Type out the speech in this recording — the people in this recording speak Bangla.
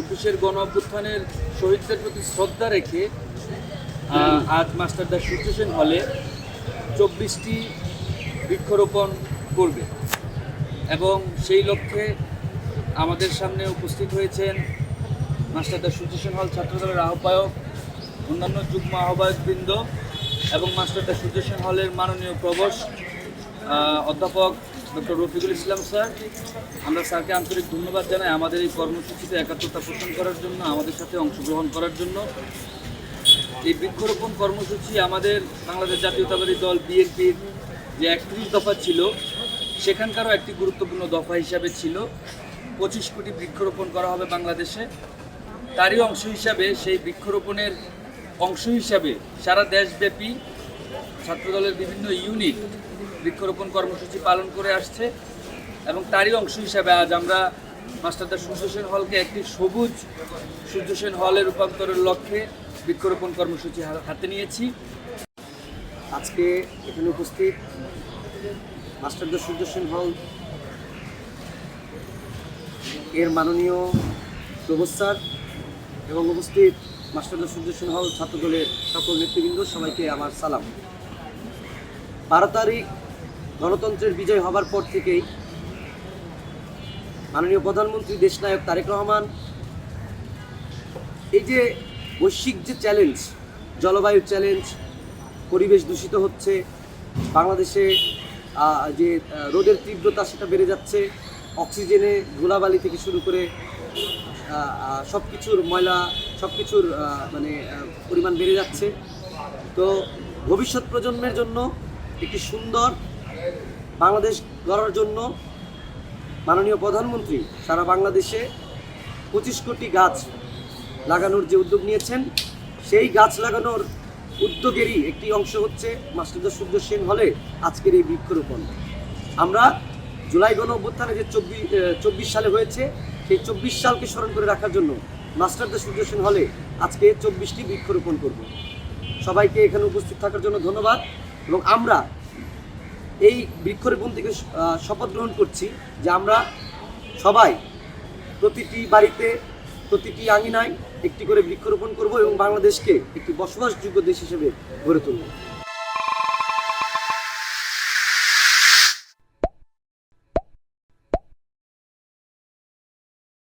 ২১-এর গণ অভ্যুত্থানের শহীদদের প্রতি শ্রদ্ধা রেখে আজ মাস্টারদা সূর্য সেন হলে ২৪টি বৃক্ষরোপণ করবে এবং সেই লক্ষ্যে আমাদের সামনে উপস্থিত হয়েছেন মাস্টারদা সূর্য সেন হল ছাত্রদলের আহ্বায়ক, অন্যান্য যুগ্ম আহ্বায়কবৃন্দ এবং মাস্টারদা সূর্য সেন হলের মাননীয় প্রভোস্ট অধ্যাপক ডক্টর রফিকুল ইসলাম স্যার। আমরা স্যারকে আন্তরিক ধন্যবাদ জানাই আমাদের এই কর্মসূচিতে একাত্মতা পোষণ করার জন্য, আমাদের সাথে অংশগ্রহণ করার জন্য। এই বৃক্ষরোপণ কর্মসূচি আমাদের বাংলাদেশ জাতীয়তাবাদী দল বিএনপির যে ৩১ দফা ছিল সেখানকারও একটি গুরুত্বপূর্ণ দফা হিসাবে ছিল। ২৫ কোটি বৃক্ষরোপণ করা হবে বাংলাদেশে। তারই অংশ হিসাবে সেই বৃক্ষরোপণের অংশ হিসাবে সারা দেশব্যাপী ছাত্রদলের বিভিন্ন ইউনিট বৃক্ষরোপণ কর্মসূচি পালন করে আসছে এবং তারই অংশ হিসাবে আজ আমরা মাস্টারদা সূর্য সেন হলকে একটি সবুজ সূর্য সেন হলে রূপান্তরের লক্ষ্যে বৃক্ষরোপণ কর্মসূচি হাতে নিয়েছি। আজকে এখানে উপস্থিত মাস্টারদা সূর্য সেন হল এর মাননীয় প্রভোস্ট স্যার এবং উপস্থিত মাস্টারদা সূর্য সেন হল ছাত্রদলের সকল নেতৃবৃন্দ, সবাইকে আমার সালাম। 12 তারিখ গণতন্ত্রের বিজয় হবার পর থেকেই মাননীয় প্রধানমন্ত্রী দেশনায়ক তারেক রহমান এই যে বৈশ্বিক যে চ্যালেঞ্জ, জলবায়ু চ্যালেঞ্জ, পরিবেশ দূষিত হচ্ছে, বাংলাদেশে যে রোদের তীব্রতা সেটা বেড়ে যাচ্ছে, অক্সিজেনে ধুলাবালি থেকে শুরু করে সব কিছুর ময়লা, সব কিছুর পরিমাণ বেড়ে যাচ্ছে। তো ভবিষ্যৎ প্রজন্মের জন্য একটি সুন্দর বাংলাদেশ গড়ার জন্য মাননীয় প্রধানমন্ত্রী সারা বাংলাদেশে 25 কোটি গাছ লাগানোর যে উদ্যোগ নিয়েছেন, সেই গাছ লাগানোর উদ্যোগেরই একটি অংশ হচ্ছে মাস্টারদা সূর্য সেন হলে আজকের এই বৃক্ষরোপণ। আমরা জুলাই গণ অভ্যুত্থানে যে 24 সালে হয়েছে, সেই 24 সালকে স্মরণ করে রাখার জন্য মাস্টারদা সূর্য সেন হলে আজকে 24টি বৃক্ষরোপণ করব। সবাইকে এখানে উপস্থিত থাকার জন্য ধন্যবাদ এবং আমরা এই বৃক্ষরোপণ থেকে শপথ গ্রহণ করছি যে আমরা সবাই প্রতিটি বাড়িতে, প্রতিটি আঙিনায় একটি করে বৃক্ষরোপণ করব এবং বাংলাদেশকে একটি বসবাসযোগ্য দেশ হিসেবে গড়ে তুলব।